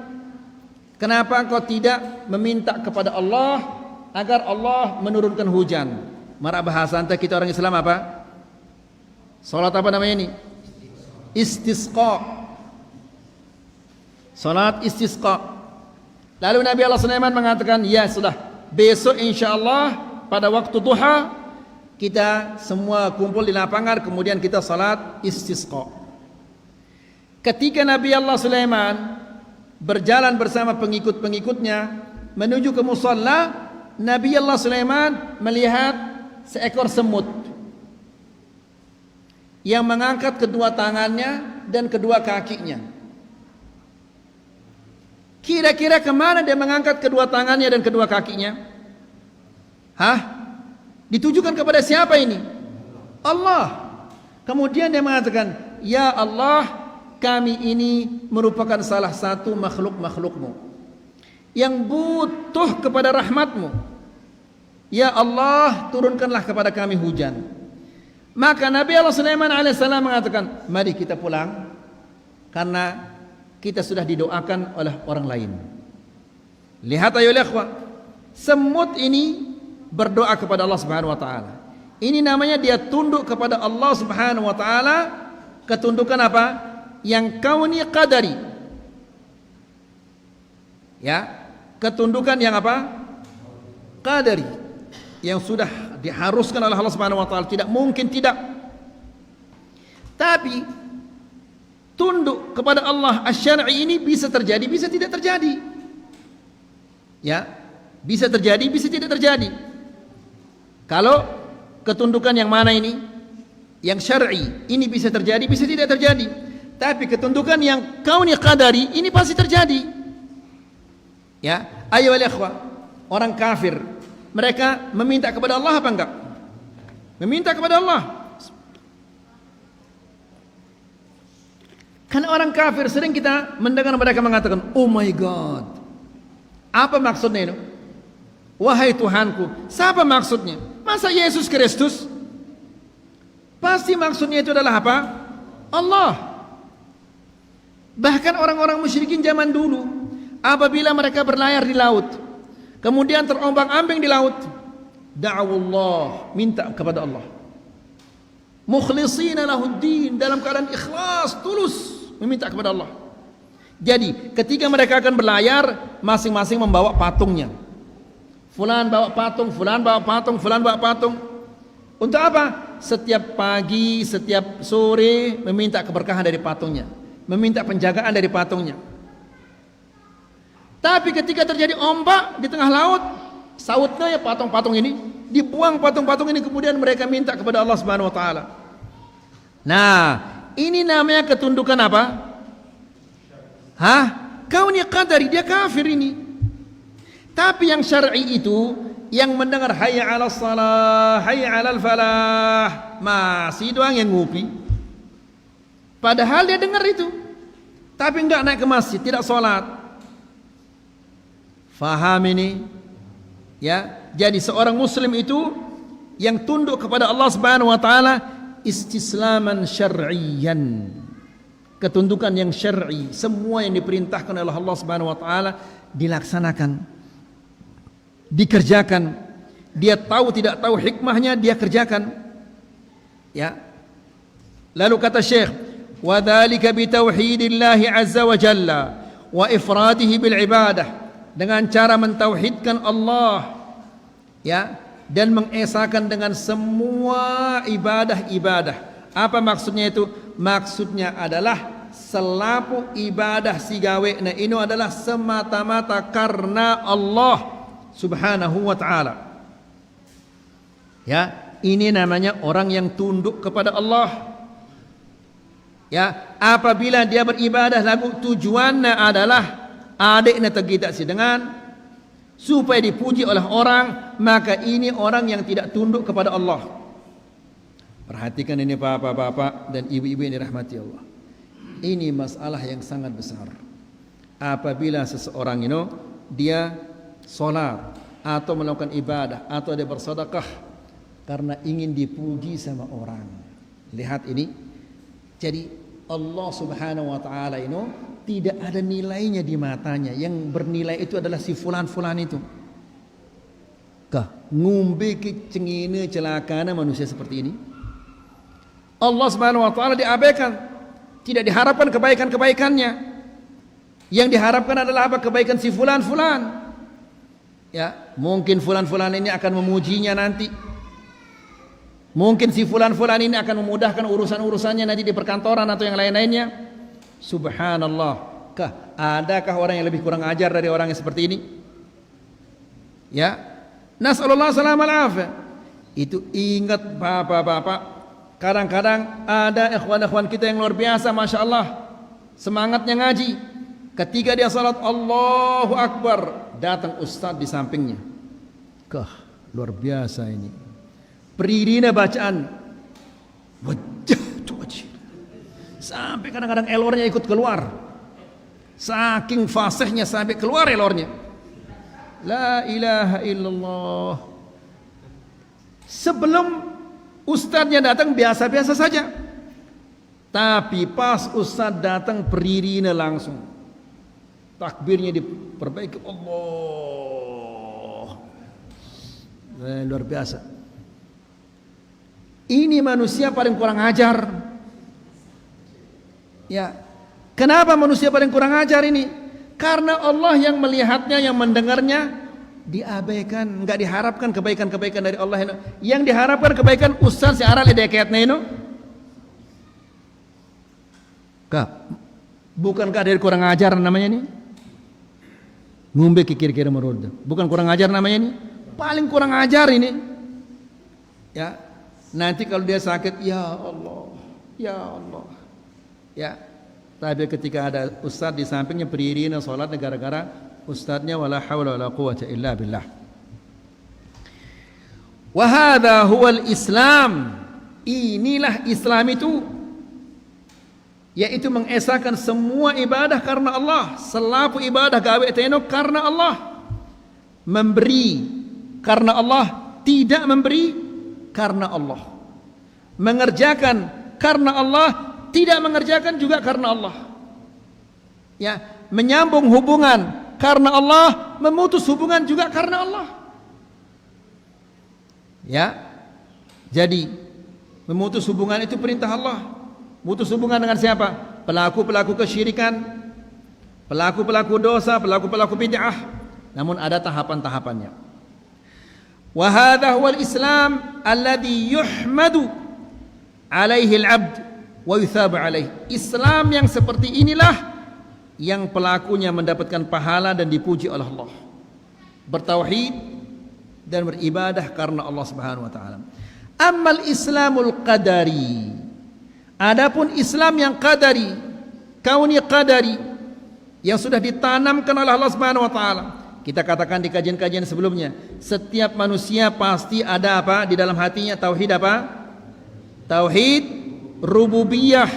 kenapa kau tidak meminta kepada Allah agar Allah menurunkan hujan? Marah bahasa anta kita orang Islam apa? Salat apa namanya ini? Istisqa. Salat istisqa. Lalu Nabi Allah Sulaiman mengatakan, ya sudah, besok insyaallah pada waktu duha kita semua kumpul di lapangan, kemudian kita salat istisqa. Ketika Nabi Allah Sulaiman berjalan bersama pengikut-pengikutnya menuju ke musalla, Nabi Allah Sulaiman melihat seekor semut yang mengangkat kedua tangannya dan kedua kakinya. Kira-kira kemana dia mengangkat kedua tangannya dan kedua kakinya? Ditujukan kepada siapa ini? Allah. Kemudian dia mengatakan, ya Allah, kami ini merupakan salah satu makhluk-makhlukmu yang butuh kepada rahmatmu. Ya Allah, turunkanlah kepada kami hujan. Maka Nabi Allah Sulaiman alaihissalam mengatakan, mari kita pulang, karena kita sudah didoakan oleh orang lain. Lihat ayo ikhwah, semut ini berdoa kepada Allah Subhanahu wa taala. Ini namanya dia tunduk kepada Allah Subhanahu wa taala. Ketundukan apa? Yang kauni qadari. Ya, ketundukan yang apa? Qadari. Yang sudah diharuskan oleh Allah Subhanahu wa taala, tidak mungkin tidak. Tapi tunduk kepada Allah asy-syar'i ini bisa terjadi, bisa tidak terjadi. Ya, bisa terjadi, bisa tidak terjadi. Kalau ketundukan yang mana ini? Yang syar'i, ini bisa terjadi, bisa tidak terjadi. Tapi ketundukan yang kauni qadari ini pasti terjadi. Ya, ayo ikhwah, orang kafir mereka meminta kepada Allah apa enggak? Meminta kepada Allah. Karena orang kafir sering kita mendengar mereka mengatakan, oh my God. Apa maksudnya itu? Wahai Tuhanku. Siapa maksudnya? Masa Yesus Kristus? Pasti maksudnya itu adalah apa? Allah. Bahkan orang-orang musyrikin zaman dulu, apabila mereka berlayar di laut, kemudian terombang-ambing di laut, da'awullah, minta kepada Allah. Mukhlishina lahuddin, dalam keadaan ikhlas, tulus meminta kepada Allah. Jadi ketika mereka akan berlayar, masing-masing membawa patungnya. Fulan bawa patung, fulan bawa patung, fulan bawa patung. Untuk apa? Setiap pagi, setiap sore meminta keberkahan dari patungnya, meminta penjagaan dari patungnya. Tapi ketika terjadi ombak di tengah laut, sautnya ya patung-patung ini, dibuang patung-patung ini, kemudian mereka minta kepada Allah Subhanahu wa taala. Nah, ini namanya ketundukan apa? Kauni qadari, dia kafir ini. Tapi yang syar'i itu, yang mendengar hayya 'alas shalah, hayya 'alal falah, masih doang yang ngopi. Padahal dia dengar itu, tapi enggak naik ke masjid, tidak sholat. Faham ini? Ya, jadi seorang muslim itu yang tunduk kepada Allah Subhanahu wa taala istislaman syar'iyyan. Ketundukan yang syar'i, semua yang diperintahkan oleh Allah Subhanahu wa taala dilaksanakan, dikerjakan. Dia tahu tidak tahu hikmahnya, dia kerjakan. Ya. Lalu kata Syekh, wa dzalika bi tauhidillah azza wa jalla wa ifradihi bil ibadah, dengan cara mentauhidkan Allah, ya, dan mengesahkan dengan semua ibadah-ibadah. Apa maksudnya itu? Maksudnya adalah selapu ibadah si gawe na ini adalah semata-mata karena Allah Subhanahu wa taala. Ya, ini namanya orang yang tunduk kepada Allah. Ya, apabila dia beribadah lagu tujuannya adalah adiknya tergitak si dengan supaya dipuji oleh orang, maka ini orang yang tidak tunduk kepada Allah. Perhatikan ini bapak-bapak dan ibu-ibu yang dirahmati Allah. Ini masalah yang sangat besar. Apabila seseorang ini dia sholat atau melakukan ibadah atau dia bersedekah karena ingin dipuji sama orang. Lihat ini. Jadi Allah Subhanahu wa taala ini tidak ada nilainya di matanya. Yang bernilai itu adalah si fulan-fulan itu. Kah ngumbe kecengine celakana manusia seperti ini? Allah Subhanahu wa taala diabaikan. Tidak diharapkan kebaikan-kebaikannya. Yang diharapkan adalah apa? Kebaikan si fulan-fulan. Ya, mungkin fulan-fulan ini akan memujinya nanti. Mungkin si fulan-fulan ini akan memudahkan urusan-urusannya nanti di perkantoran atau yang lain-lainnya. Subhanallah. Adakah orang yang lebih kurang ajar dari orang yang seperti ini? Ya. Nas'alullah salamal afiyah. Itu ingat bapak-bapak. Kadang-kadang ada ikhwan-ikhwan kita yang luar biasa, Masya Allah, semangatnya ngaji, Ketika dia salat Allahu Akbar, datang ustaz di sampingnya. Luar biasa ini. Peririna bacaan. Wajah wajah. Sampai kadang-kadang elornya ikut keluar. Saking fasihnya sampai keluar elornya. La ilaha illallah. Sebelum ustaznya datang biasa-biasa saja. Tapi pas ustaz datang peririna langsung. Takbirnya diperbaiki. Allah. Luar biasa. Ini manusia paling kurang ajar. Ya. Kenapa manusia paling kurang ajar ini? Karena Allah yang melihatnya, yang mendengarnya diabaikan, enggak diharapkan kebaikan-kebaikan dari Allah. Yang diharapkan kebaikan ustaz si aral dekatnya ini. Bukankah dari kurang ajar namanya ini? Ngumbe kikir-kira meroda. Bukan kurang ajar namanya ini? Paling kurang ajar ini. Ya. Nanti kalau dia sakit, ya Allah, ya Allah. Ya. Tapi ketika ada ustaz di sampingnya berdiri salat gara-gara ustaznya wala haula wala quwwata illa billah. Wa hadha huwal Islam. Inilah Islam itu, yaitu mengesahkan semua ibadah karena Allah, selapu ibadah gawe teno karena Allah, memberi karena Allah, tidak memberi karena Allah, mengerjakan karena Allah, tidak mengerjakan juga karena Allah, ya, menyambung hubungan karena Allah, memutus hubungan juga karena Allah, ya. Jadi memutus hubungan itu perintah Allah. Putus hubungan dengan siapa? Pelaku-pelaku kesyirikan, pelaku-pelaku dosa, pelaku-pelaku bid'ah. Namun ada tahapan-tahapannya. Wa hadha huwal Islam alladhi yuhmadu alaihi al-'abd wa yuthabu alaihi. Islam yang seperti inilah yang pelakunya mendapatkan pahala dan dipuji oleh Allah. Bertauhid dan beribadah karena Allah Subhanahu wa taala. Ammal Islamul qadari, adapun Islam yang qadari, kauni qadari, yang sudah ditanamkan oleh Allah Subhanahu wa taala. Kita katakan di kajian-kajian sebelumnya, setiap manusia pasti ada apa di dalam hatinya? Tauhid apa? Tauhid rububiyah.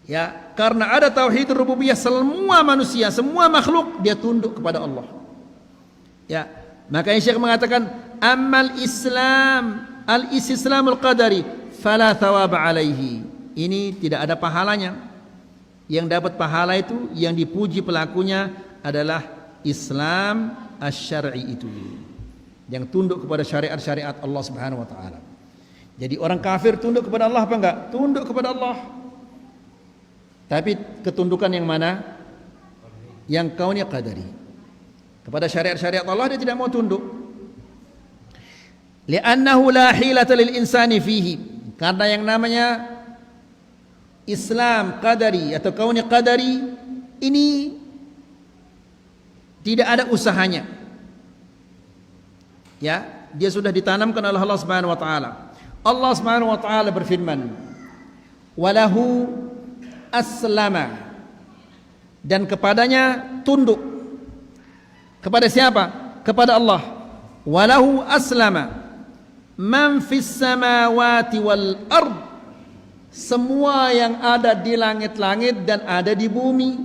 Ya, karena ada tauhid rububiyah, semua manusia, semua makhluk dia tunduk kepada Allah. Ya, makanya Syekh mengatakan ammal Islam al-istislamul qadari fala thawaba alaihi. Ini tidak ada pahalanya. Yang dapat pahala itu, yang dipuji pelakunya adalah Islam asy-syar'i itu, yang tunduk kepada syariat-syariat Allah Subhanahu wa taala. Jadi orang kafir tunduk kepada Allah apa enggak? Tunduk kepada Allah. Tapi ketundukan yang mana? Yang kauni qadari. Kepada syariat-syariat Allah dia tidak mau tunduk. Li'annahu la hilata lil insani fihi. Karena yang namanya Islam qadari atau kauni qadari ini tidak ada usahanya. Ya, dia sudah ditanamkan oleh Allah Subhanahu wa taala. Allah Subhanahu wa taala berfirman, "Walahu aslama." Dan kepadanya tunduk. Kepada siapa? Kepada Allah. Walahu aslama man fis samawati wal ard. Semua yang ada di langit-langit dan ada di bumi.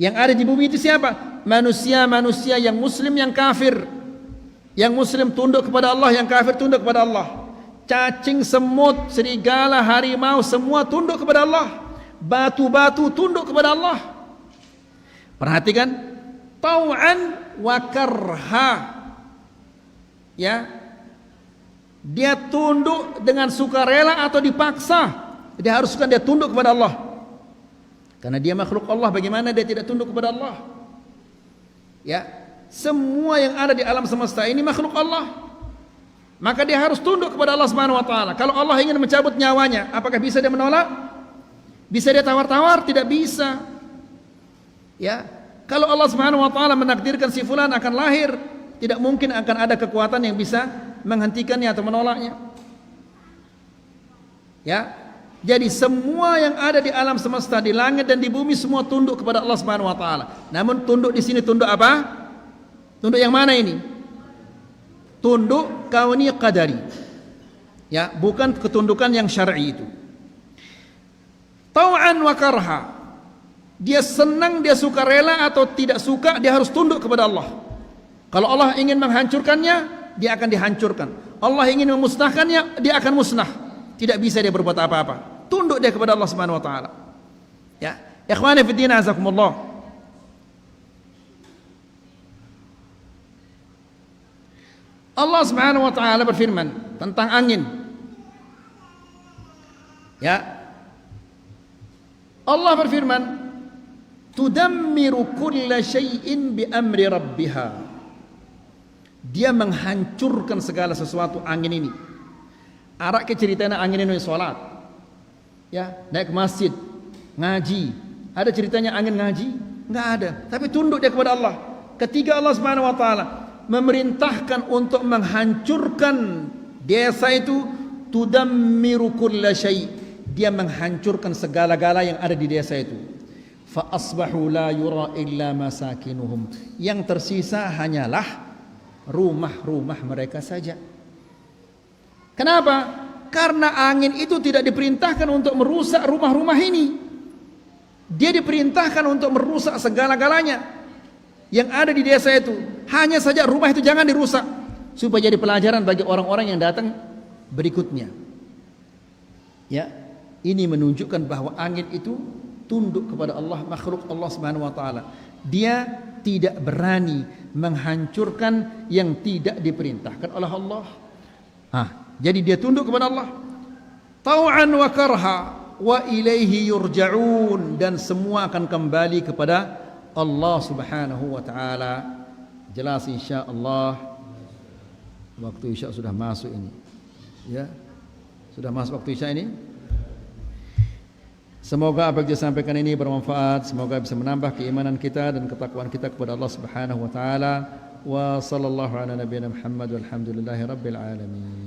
Yang ada di bumi itu siapa? Manusia-manusia yang muslim, yang kafir. Yang muslim tunduk kepada Allah, yang kafir tunduk kepada Allah. Cacing, semut, serigala, harimau, semua tunduk kepada Allah. Batu-batu tunduk kepada Allah. Perhatikan, tau'an wa karha. Ya, dia tunduk dengan sukarela atau dipaksa. Dia haruskan dia tunduk kepada Allah. Karena dia makhluk Allah, bagaimana dia tidak tunduk kepada Allah? Ya, semua yang ada di alam semesta ini makhluk Allah. Maka dia harus tunduk kepada Allah Subhanahu wa taala. Kalau Allah ingin mencabut nyawanya, apakah bisa dia menolak? Bisa dia tawar-tawar? Tidak bisa. Ya, kalau Allah Subhanahu wa taala menakdirkan si fulan akan lahir, tidak mungkin akan ada kekuatan yang bisa menghentikannya atau menolaknya. Ya, Jadi semua yang ada di alam semesta, di langit dan di bumi, semua tunduk kepada Allah Subhanahu wa taala. Namun tunduk di sini tunduk apa? Tunduk yang mana ini? Tunduk kauni qadari. Ya, bukan ketundukan yang syar'i itu. Tau'an wa karha. Dia senang, dia suka rela atau tidak suka, dia harus tunduk kepada Allah. Kalau Allah ingin menghancurkannya, dia akan dihancurkan. Allah ingin memusnahkannya, dia akan musnah. Tidak bisa dia berbuat apa-apa. Tunduk dia kepada Allah Subhanahu wa taala. Ya, ikhwani fi din azakumullah. Allah Subhanahu wa taala berfirman tentang angin. Ya. Allah berfirman, "Tudammiru kulla syai'in bi amri rabbiha." Dia menghancurkan segala sesuatu angin ini. Arak ke ceritanya angin ini salat. Ya, naik ke masjid, ngaji. Ada ceritanya angin ngaji? Enggak ada. Tapi tunduk dia kepada Allah. Ketika Allah Subhanahu wa taala memerintahkan untuk menghancurkan desa itu, tudammiru kulla syai'. Dia menghancurkan segala-gala yang ada di desa itu. Fa asbahu la yura illa masakinuhum. Yang tersisa hanyalah rumah-rumah mereka saja. Kenapa? Karena angin itu tidak diperintahkan untuk merusak rumah-rumah ini. Dia diperintahkan untuk merusak segala-galanya yang ada di desa itu. Hanya saja rumah itu jangan dirusak, supaya jadi pelajaran bagi orang-orang yang datang berikutnya. Ya, ini menunjukkan bahwa angin itu tunduk kepada Allah, makhluk Allah Subhanahu wa taala. Dia tidak berani menghancurkan yang tidak diperintahkan oleh Allah. Jadi dia tunduk kepada Allah. Tau'an wa karha wa ilaihi yurja'un, dan semua akan kembali kepada Allah Subhanahu wa taala. Jelas insyaallah. Waktu Isya sudah masuk ini. Ya. Sudah masuk waktu Isya ini. Semoga apa yang saya sampaikan ini bermanfaat, semoga bisa menambah keimanan kita dan ketakwaan kita kepada Allah Subhanahu wa taala. Wa sallallahu ala nabiyyina Muhammad walhamdulillahi rabbil alamin.